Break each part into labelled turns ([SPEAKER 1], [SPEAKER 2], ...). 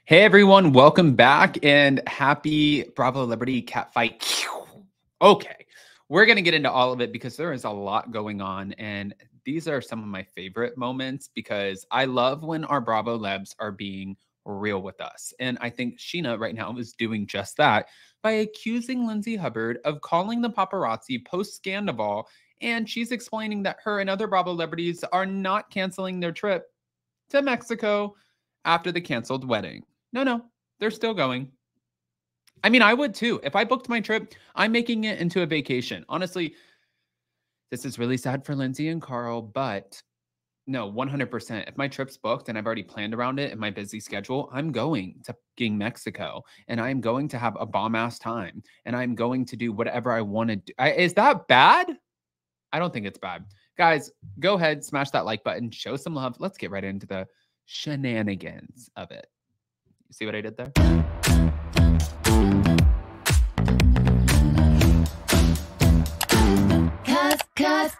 [SPEAKER 1] Hey everyone, welcome back and happy Bravo Liberty catfight. Okay, we're going to get into all of it because there is a lot going on. And these are some of my favorite moments because I love when our Bravo Lebs are being real with us. And I think Sheena right now is doing just that by accusing Lindsay Hubbard of calling the paparazzi post Scandival. And she's explaining that her and other Bravo celebrities are not canceling their trip to Mexico after the canceled wedding. No, they're still going. I mean, I would too. If I booked my trip, I'm making it into a vacation. Honestly, this is really sad for Lindsay and Carl, but no, 100%. If my trip's booked and I've already planned around it in my busy schedule, I'm going to fucking Mexico and I'm going to have a bomb ass time and I'm going to do whatever I want to do. Is that bad? I don't think it's bad. Guys, go ahead, smash that like button, show some love. Let's get right into the shenanigans of it. You see what I did there?
[SPEAKER 2] Cause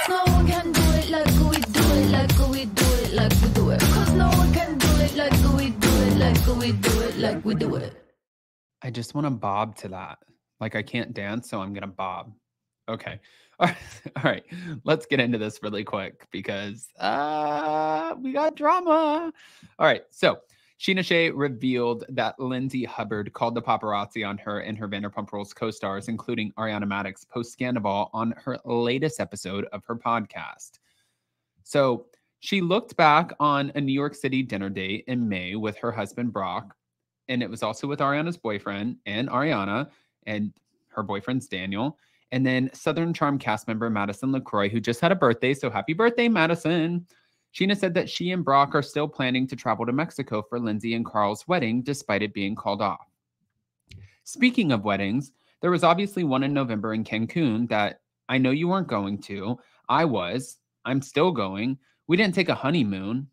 [SPEAKER 2] no one can do it like we do it, like we do it, like we do it. Cause no one can do it like we do it, like we do it, like we do it.
[SPEAKER 1] I just want to bob to that. Like I can't dance, so I'm going to bob. Okay. All right. Let's get into this really quick because we got drama. All right. So Sheena Shea revealed that Lindsay Hubbard called the paparazzi on her and her Vanderpump Rules co-stars, including Ariana Madix, post-Scandival on her latest episode of her podcast. So she looked back on a New York City dinner date in May with her husband, Brock, and it was also with Ariana's boyfriend and Ariana and her boyfriend's Daniel, and then Southern Charm cast member Madison LaCroix, who just had a birthday. So happy birthday, Madison. Sheena said that she and Brock are still planning to travel to Mexico for Lindsay and Carl's wedding, despite it being called off. Speaking of weddings, there was obviously one in November in Cancun that I know you weren't going to. I was. I'm still going. We didn't take a honeymoon.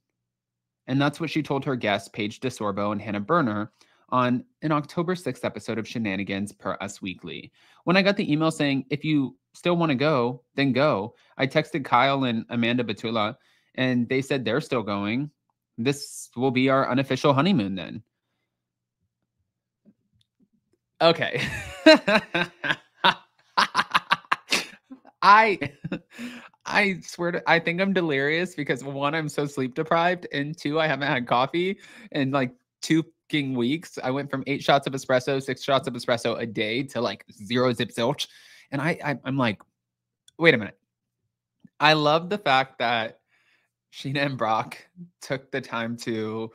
[SPEAKER 1] And that's what she told her guests, Paige DeSorbo and Hannah Berner, on an October 6th episode of Shenanigans per Us Weekly. When I got the email saying, if you still want to go, then go, I texted Kyle and Amanda Batula, and they said they're still going. This will be our unofficial honeymoon then. Okay. I swear to, I think I'm delirious because one, I'm so sleep deprived, and two, I haven't had coffee in like 2 fucking weeks. I went from 8 shots of espresso, 6 shots of espresso a day to like 0 zip zilch. And I'm like, wait a minute. I love the fact that Sheena and Brock took the time to,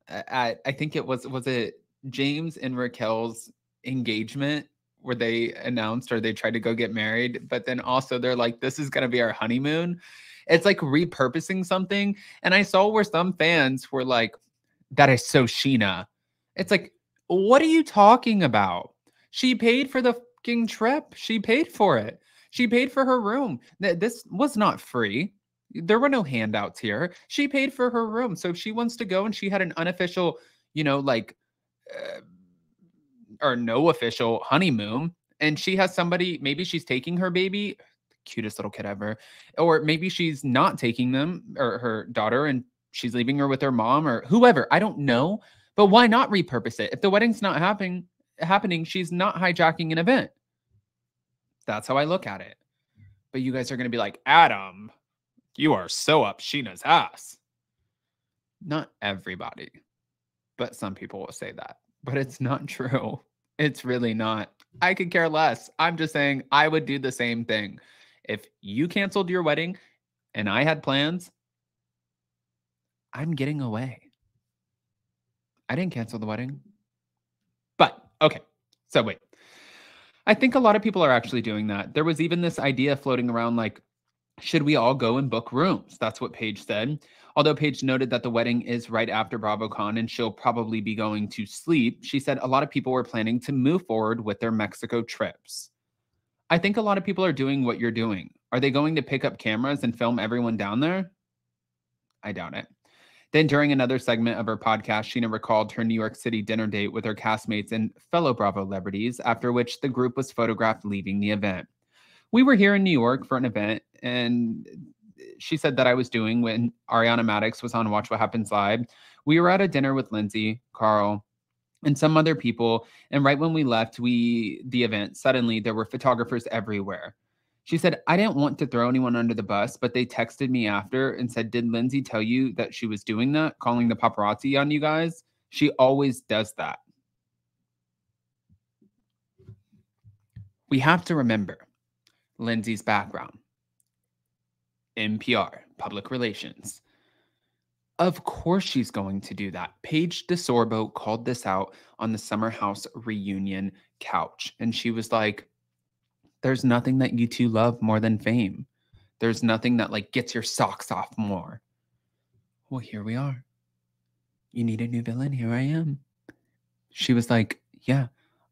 [SPEAKER 1] I think it was it James and Raquel's engagement where they announced or they tried to go get married, but then also they're like, this is going to be our honeymoon. It's like repurposing something. And I saw where some fans were like, that is so Sheena. It's like, what are you talking about? She paid for the fucking trip. She paid for it. She paid for her room. This was not free. There were no handouts here. She paid for her room. So if she wants to go and she had an unofficial, or no official honeymoon, and she has somebody, maybe she's taking her baby, cutest little kid ever, or maybe she's not taking them or her daughter and she's leaving her with her mom or whoever. I don't know, but why not repurpose it? If the wedding's not happening, she's not hijacking an event. That's how I look at it. But you guys are going to be like, Adam, you are so up Sheena's ass. Not everybody, but some people will say that. But it's not true. It's really not. I could care less. I'm just saying I would do the same thing. If you canceled your wedding and I had plans, I'm getting away. I didn't cancel the wedding. But, okay. So wait. I think a lot of people are actually doing that. There was even this idea floating around like, should we all go and book rooms? That's what Paige said. Although Paige noted that the wedding is right after BravoCon and she'll probably be going to sleep, she said a lot of people were planning to move forward with their Mexico trips. I think a lot of people are doing what you're doing. Are they going to pick up cameras and film everyone down there? I doubt it. Then during another segment of her podcast, Sheena recalled her New York City dinner date with her castmates and fellow Bravo celebrities, after which the group was photographed leaving the event. We were here in New York for an event, and she said that I was doing when Ariana Madix was on Watch What Happens Live. We were at a dinner with Lindsay, Carl, and some other people. And right when we left the event, suddenly there were photographers everywhere. She said, I didn't want to throw anyone under the bus, but they texted me after and said, did Lindsay tell you that she was doing that, calling the paparazzi on you guys? She always does that. We have to remember Lindsay's background. NPR, public relations. Of course she's going to do that. Paige DeSorbo called this out on the Summer House reunion couch. And she was like, there's nothing that you two love more than fame. There's nothing that like gets your socks off more. Well, here we are. You need a new villain. Here I am. She was like, yeah,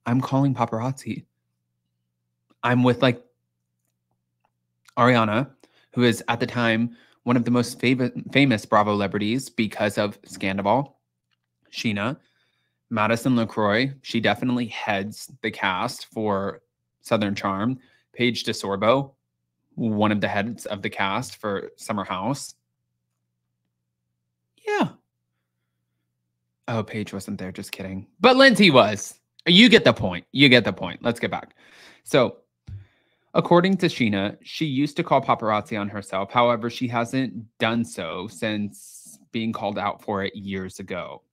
[SPEAKER 1] I'm calling paparazzi. I'm with like Ariana, who is at the time one of the most famous Bravo celebrities because of Scandal. Sheena, Madison LaCroix, she definitely heads the cast for Southern Charm. Paige DeSorbo, one of the heads of the cast for Summer House. Yeah. Oh, Paige wasn't there, just kidding. But Lindsay was. You get the point. You get the point. Let's get back. So, according to Sheena, she used to call paparazzi on herself. However, she hasn't done so since being called out for it years ago.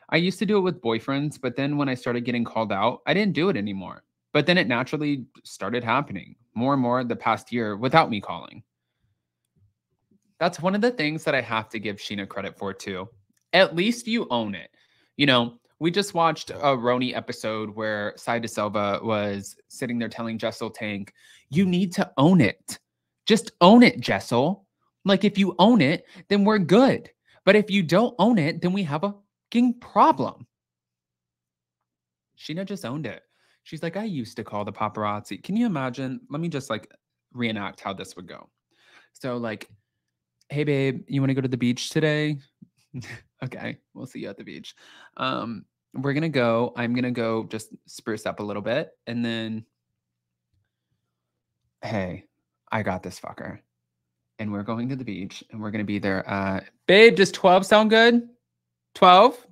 [SPEAKER 1] I used to do it with boyfriends, but then when I started getting called out, I didn't do it anymore. But then it naturally started happening more and more the past year without me calling. That's one of the things that I have to give Sheena credit for too. At least you own it. You know, we just watched a Roni episode where Sai DeSilva was sitting there telling Jessel Tank, you need to own it. Just own it, Jessel. Like if you own it, then we're good. But if you don't own it, then we have a fucking problem. Sheena just owned it. She's like, I used to call the paparazzi. Can you imagine? Let me just like reenact how this would go. So like, hey babe, you want to go to the beach today? Okay, we'll see you at the beach. We're gonna go. I'm gonna go just spruce up a little bit, and then, hey, I got this fucker, and we're going to the beach, and we're gonna be there. Babe, does 12 sound good? 12?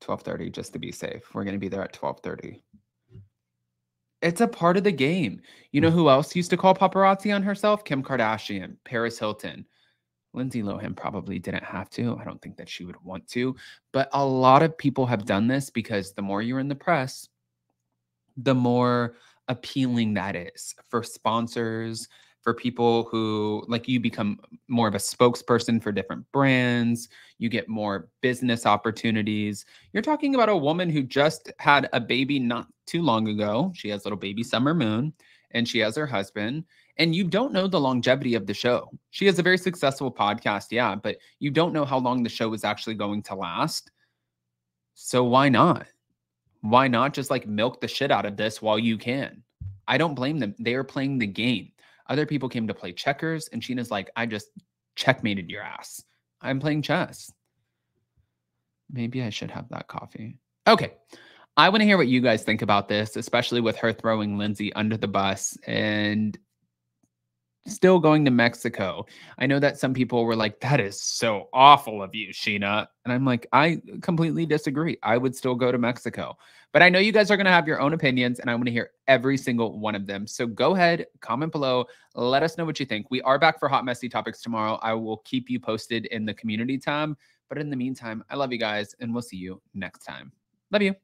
[SPEAKER 1] 12:30, just to be safe. We're gonna be there at 12:30. It's a part of the game. You know who else used to call paparazzi on herself? Kim Kardashian, Paris Hilton. Lindsay Lohan probably didn't have to. I don't think that she would want to. But a lot of people have done this because the more you're in the press, the more appealing that is for sponsors, for people who, like, you become more of a spokesperson for different brands. You get more business opportunities. You're talking about a woman who just had a baby not too long ago. She has little baby Summer Moon, and she has her husband. And you don't know the longevity of the show. She has a very successful podcast, yeah, but you don't know how long the show is actually going to last. So why not? Why not just like milk the shit out of this while you can? I don't blame them. They are playing the game. Other people came to play checkers, and Sheena's like, I just checkmated your ass. I'm playing chess. Maybe I should have that coffee. Okay. I want to hear what you guys think about this, especially with her throwing Lindsay under the bus and still going to Mexico. I know that some people were like, that is so awful of you, Sheena. And I'm like, I completely disagree. I would still go to Mexico. But I know you guys are going to have your own opinions, and I want to hear every single one of them. So go ahead, comment below. Let us know what you think. We are back for Hot Messy Topics tomorrow. I will keep you posted in the community tab. But in the meantime, I love you guys, and we'll see you next time. Love you.